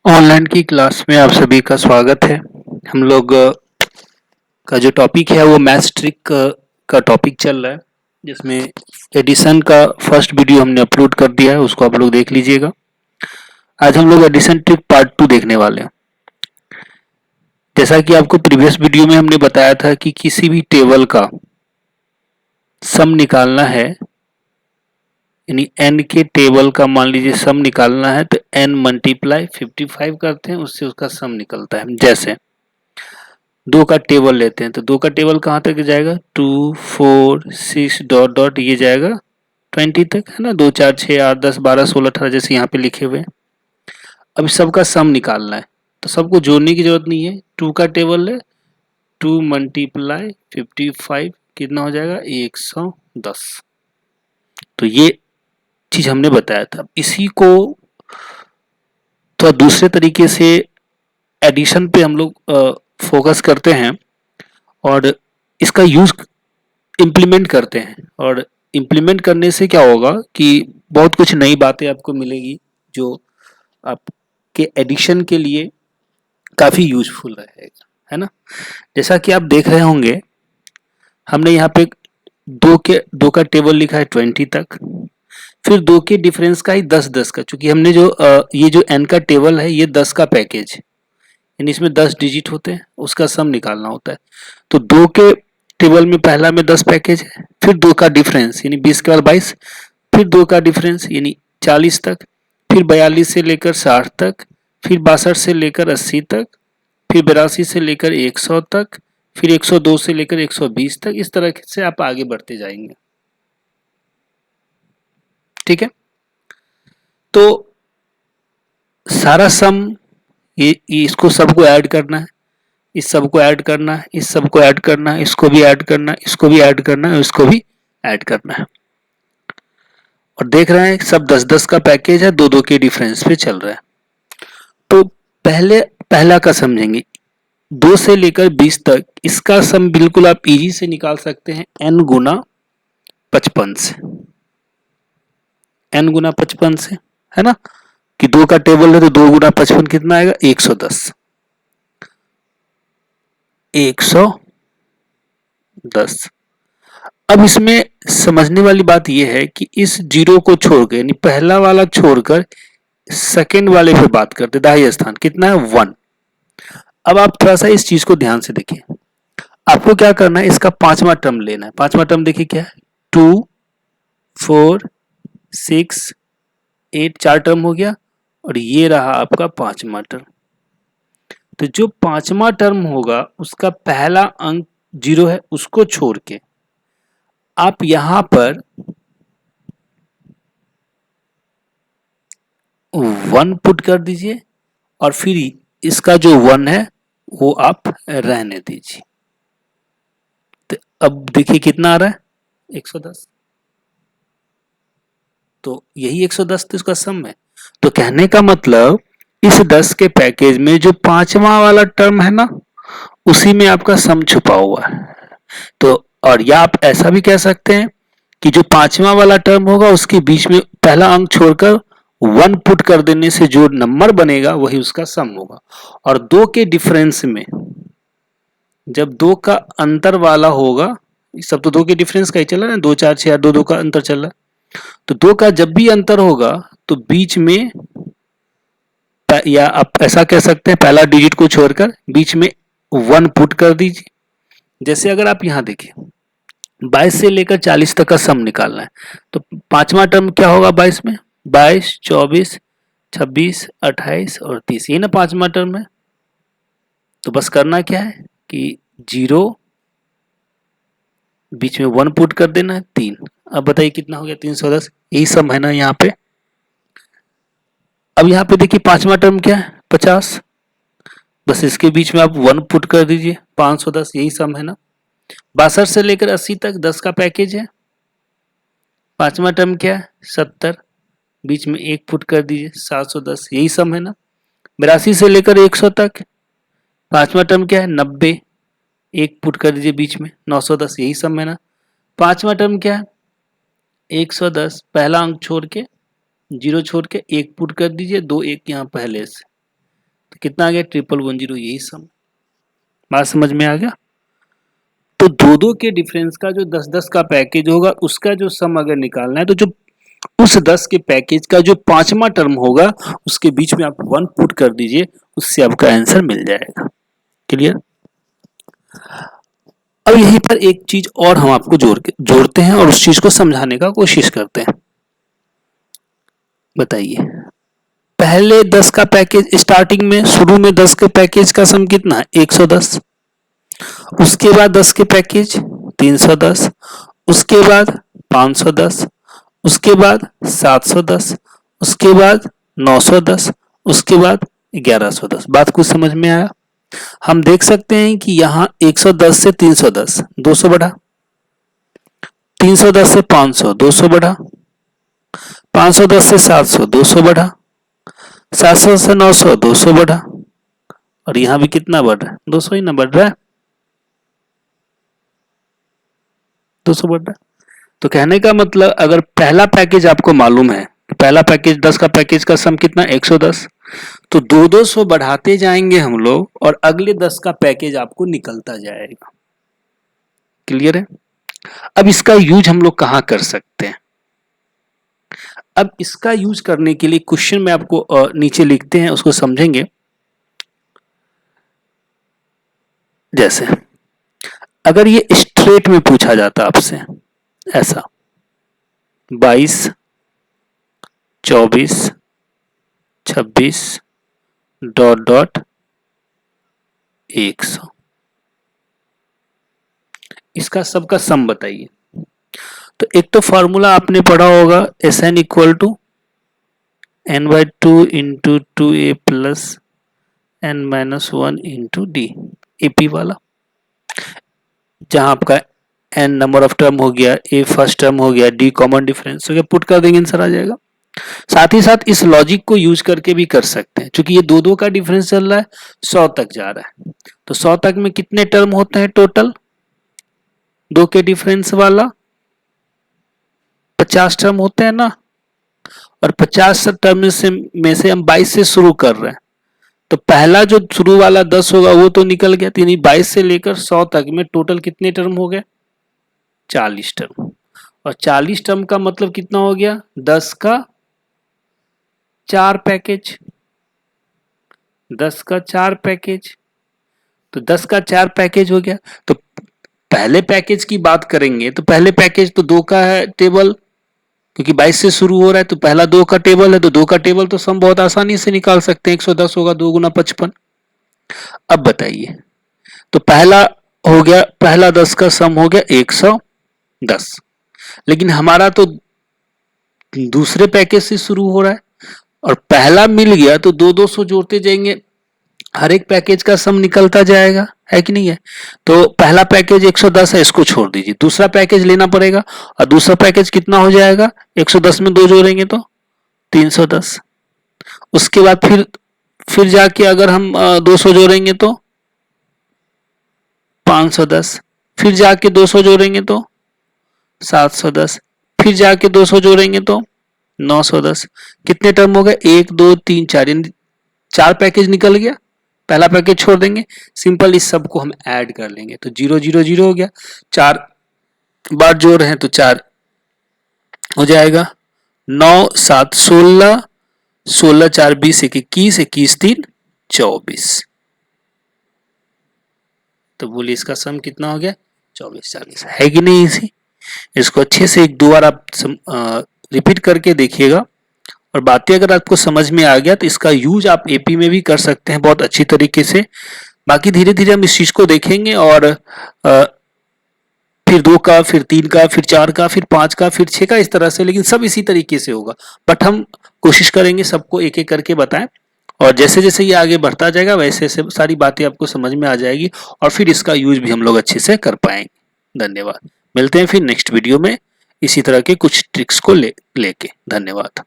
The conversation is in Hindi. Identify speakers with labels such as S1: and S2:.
S1: ऑनलाइन की क्लास में आप सभी का स्वागत है। हम लोग का जो टॉपिक है वो मैथ्स ट्रिक का टॉपिक चल रहा है, जिसमें एडिशन का फर्स्ट वीडियो हमने अपलोड कर दिया है, उसको आप लोग देख लीजिएगा। आज हम लोग एडिशन ट्रिक पार्ट 2 देखने वाले हैं। जैसा कि आपको प्रीवियस वीडियो में हमने बताया था कि किसी भी टेबल का सम निकालना है, यानी n के टेबल का मान लीजिए सम निकालना है तो n मल्टीप्लाई 55 करते हैं, उससे उसका सम निकलता है। जैसे दो का टेबल लेते हैं तो दो का टेबल कहाँ तक जाएगा, 2 4 6 डॉट डॉट ये जाएगा 20 तक, है ना। 2 4 6 8 10 12 16 18 जैसे यहाँ पे लिखे हुए हैं। अब इस सबका सम निकालना है तो सबको जोड़ने की जरूरत नहीं है। टू का टेबल है, 2 × 55 कितना हो जाएगा, 110। तो ये चीज हमने बताया था। इसी को थोड़ा दूसरे तरीके से एडिशन पे हम लोग फोकस करते हैं और इसका यूज इम्प्लीमेंट करते हैं। और इम्प्लीमेंट करने से क्या होगा कि बहुत कुछ नई बातें आपको मिलेगी जो आपके एडिशन के लिए काफ़ी यूजफुल रहेगा, है ना। जैसा कि आप देख रहे होंगे, हमने यहाँ पे दो का टेबल लिखा है 20 तक, फिर दो के डिफरेंस का ही 10 10 का, चूंकि हमने जो ये जो एन का टेबल है ये 10 का पैकेज, यानी इसमें 10 डिजिट होते हैं, उसका सम निकालना होता है। तो दो के टेबल में पहला में 10 पैकेज है, फिर दो का डिफरेंस यानी 20 के बाद 22, फिर दो का डिफरेंस यानी 40 तक, फिर 42 से लेकर 60 तक, फिर 62 से लेकर 80 तक, फिर 82 से लेकर 100 तक, फिर 102 से लेकर 120 तक। इस तरह से आप आगे बढ़ते जाएंगे, ठीक है। तो सारा सम ये इसको सबको ऐड करना है, इस सब को ऐड करना है, इस सब को ऐड करना है, इसको भी ऐड करना है, इसको भी ऐड करना है, इसको भी ऐड करना है। और देख रहे हैं सब 10 10 का पैकेज है, दो दो के डिफरेंस पे चल रहा है। तो पहला का समझेंगे, 2 से लेकर 20 तक इसका सम बिल्कुल आप इजी से निकाल सकते हैं n गुना 55 से, n गुना 55 से, है ना। कि दो का टेबल है तो 2 गुना 55 कितना आएगा, 110। 110। अब इसमें समझने वाली बात यह है कि इस जीरो को छोड़कर यानी पहला वाला छोड़कर सेकंड वाले पे बात करते, दाहिने स्थान कितना है, 1। अब आप थोड़ा सा इस चीज को ध्यान से देखिए, आपको क्या करना है, इसका पांचवा टर्म लेना है। पांचवा टर्म देखिए क्या है, 2 4 6 8, 4 टर्म हो गया, और ये रहा आपका पांचवा टर्म। तो जो पांचवा टर्म होगा उसका पहला अंक जीरो है, उसको छोड़ के आप यहां पर 1 पुट कर दीजिए, और फिर इसका जो 1 है वो आप रहने दीजिए। तो अब देखिए कितना आ रहा है, 110। तो यही 110 तो इसका सम है। तो कहने का मतलब इस 10 के पैकेज में जो पांचवा वाला टर्म है ना, उसी में आपका सम छुपा हुआ है। तो और या आप ऐसा भी कह सकते हैं कि जो पांचवा वाला टर्म होगा उसके बीच में पहला अंक छोड़कर 1 पुट कर देने से जो नंबर बनेगा वही उसका सम होगा। और दो के डिफरेंस में जब दो का अंतर वाला होगा, सब तो दो के डिफरेंस का ही चला ना, 2 4 6 8 दो का अंतर चला, तो दो का जब भी अंतर होगा तो बीच में, या आप ऐसा कह सकते हैं पहला डिजिट को छोड़कर बीच में 1 पुट कर दीजिए। जैसे अगर आप यहां देखिए 22 से लेकर 40 तक का सम निकालना है, तो पांचवा टर्म क्या होगा 22 में, 22 24 26 28 और 30, ये ना पांचवा टर्म है। तो बस करना क्या है कि जीरो बीच में 1 पुट कर देना है, 3। अब बताइए कितना हो गया, 310। यही सम है ना यहाँ पे। अब यहाँ पे देखिए पांचवा टर्म क्या है, 50, बस इसके बीच में आप 1 पुट कर दीजिए, 510, यही सम है ना। 62 से लेकर 80 तक 10 का पैकेज है, पांचवा टर्म क्या है, 70, बीच में 1 पुट कर दीजिए, 710, यही सम है ना। 82 से लेकर 100 तक पांचवा टर्म क्या है, 90, 1 पुट कर दीजिए बीच में, 910, यही सम है ना। पांचवा टर्म क्या है, 110, पहला अंक छोड़ के जीरो छोड़ के 1 पुट कर दीजिए, 2 1 यहाँ पहले से, तो कितना आ गया 1110, यही सम। बात समझ में आ गया। तो दो दो के डिफरेंस का जो 10-10 का पैकेज होगा उसका जो सम अगर निकालना है तो जो उस 10 के पैकेज का जो पांचवा टर्म होगा उसके बीच में आप 1 पुट कर दीजिए, उससे आपका आंसर मिल जाएगा। क्लियर। अब यहीं पर एक चीज और हम आपको जोड़ते हैं और उस चीज को समझाने का कोशिश करते हैं। बताइए, पहले 10 का पैकेज स्टार्टिंग में शुरू में 10 के पैकेज का सम कितना है 110, उसके बाद 10 के पैकेज 310, उसके बाद 510, उसके बाद 710, उसके बाद 910, उसके बाद 1110। बात कुछ समझ में आया। हम देख सकते हैं कि यहां 110 से 310 200 बढ़ा, 310 से 500 200 बढ़ा, 510 से 700 200 बढ़ा, 700 से 900 200 बढ़ा, और यहां भी कितना बढ़ रहा है 200 ही ना बढ़ रहा है, 200 बढ़ रहा है। तो कहने का मतलब अगर पहला पैकेज आपको मालूम है, पहला पैकेज 10 का पैकेज का सम कितना 110, तो 200 बढ़ाते जाएंगे हम लोग और अगले 10 का पैकेज आपको निकलता जाएगा। क्लियर है। अब इसका यूज हम लोग कहां कर सकते हैं। अब इसका यूज करने के लिए क्वेश्चन में आपको नीचे लिखते हैं, उसको समझेंगे। जैसे अगर ये स्ट्रेट में पूछा जाता आपसे ऐसा 22, 24, 26 डॉट डॉट 100, इसका सबका सम बताइए। तो एक तो फॉर्मूला आपने पढ़ा होगा Sn equal to n/2 into 2a plus n-1 into D, AP वाला, जहां आपका n नंबर ऑफ टर्म हो गया, a फर्स्ट टर्म हो गया, d कॉमन डिफरेंस हो गया, पुट कर देंगे आंसर आ जाएगा। साथ ही साथ इस लॉजिक को यूज करके भी कर सकते हैं, क्योंकि ये दो दो का डिफरेंस चल रहा है, 100 तक जा रहा है, तो 100 तक में कितने टर्म होते हैं टोटल, दो के डिफरेंस वाला 50 टर्म होते हैं ना, और 50 टर्म में से हम 22 से शुरू कर रहे हैं, तो पहला जो शुरू वाला 10 होगा वो तो निकल गया, यानी 22 से लेकर 100 तक में टोटल कितने टर्म हो गए 40 टर्म, और 40 टर्म का मतलब कितना हो गया 10 का 4 पैकेज, 10 का 4 पैकेज, तो 10 का 4 पैकेज हो गया। तो पहले पैकेज की बात करेंगे तो पहले पैकेज तो 2 का है टेबल, क्योंकि 22 से शुरू हो रहा है, तो पहला 2 का टेबल है, तो 2 का टेबल तो सम बहुत आसानी से निकाल सकते हैं, 110 होगा 2 गुना 55। अब बताइए, तो पहला हो गया, पहला 10 का सम हो गया 110, लेकिन हमारा तो दूसरे पैकेज से शुरू हो रहा है और पहला मिल गया, तो 200 जोड़ते जाएंगे, हर एक पैकेज का सम निकलता जाएगा, है कि नहीं है। तो पहला पैकेज 110 है, इसको छोड़ दीजिए, दूसरा पैकेज लेना पड़ेगा, और दूसरा पैकेज कितना हो जाएगा 110 में 2 जोड़ेंगे तो 310, उसके बाद फिर जाके अगर हम 200 जोड़ेंगे तो 510, फिर जाके 200 जोड़ेंगे तो 710, फिर जाके 200 जोड़ेंगे तो 910, कितने टर्म हो गए 1 2 3 4, 4 पैकेज निकल गया, पहला पैकेज छोड़ देंगे, सिंपल इस सब को हम ऐड कर लेंगे, तो 0 0 0 हो गया, 4 बार जोड़ रहे हैं तो 4 हो जाएगा, 9 7 16, 16 4 20 21, 21 3 24, तो बोलिए इसका सम कितना हो गया 24 40, है कि नहीं। इसी इसको अच्छे से एक दो बार आप रिपीट करके देखिएगा, और बातें अगर आपको समझ में आ गया तो इसका यूज आप एपी में भी कर सकते हैं बहुत अच्छी तरीके से। बाकी धीरे धीरे हम इस चीज को देखेंगे, और फिर 2 का, फिर 3 का, फिर 4 का, फिर 5 का, फिर 6 का, इस तरह से, लेकिन सब इसी तरीके से होगा, बट हम कोशिश करेंगे सबको एक एक करके बताएं, और जैसे जैसे ये आगे बढ़ता जाएगा वैसे वैसे सारी बातें आपको समझ में आ जाएगी, और फिर इसका यूज भी हम लोग अच्छे से कर पाएंगे। धन्यवाद। मिलते हैं फिर नेक्स्ट वीडियो में इसी तरह के कुछ ट्रिक्स को लेके। धन्यवाद।